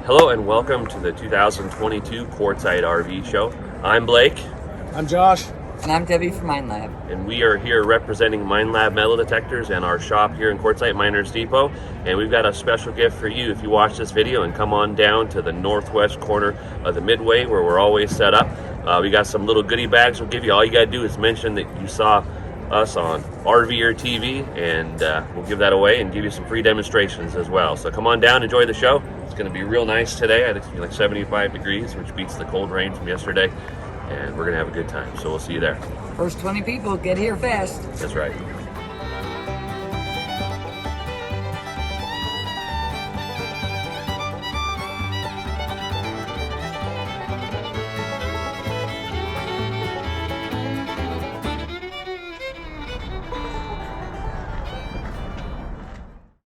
Hello and welcome to the 2022 Quartzsite RV Show. I'm Blake. I'm Josh. And I'm Debbie from Mine Lab. And we are here representing Mine Lab Metal Detectors and our shop here in Quartzsite Miners Depot. And we've got a special gift for you if you watch this video and come on down to the northwest corner of the Midway where we're always set up. We got some little goodie bags we'll give you. All you got to do is mention that you saw us on RV or TV, and we'll give that away and give you some free demonstrations as well. So come on down, enjoy the show. It's going to be real nice today. I think it's going to be like 75 degrees, which beats the cold rain from yesterday. And we're going to have a good time. So we'll see you there. First 20 people, get here fast. That's right.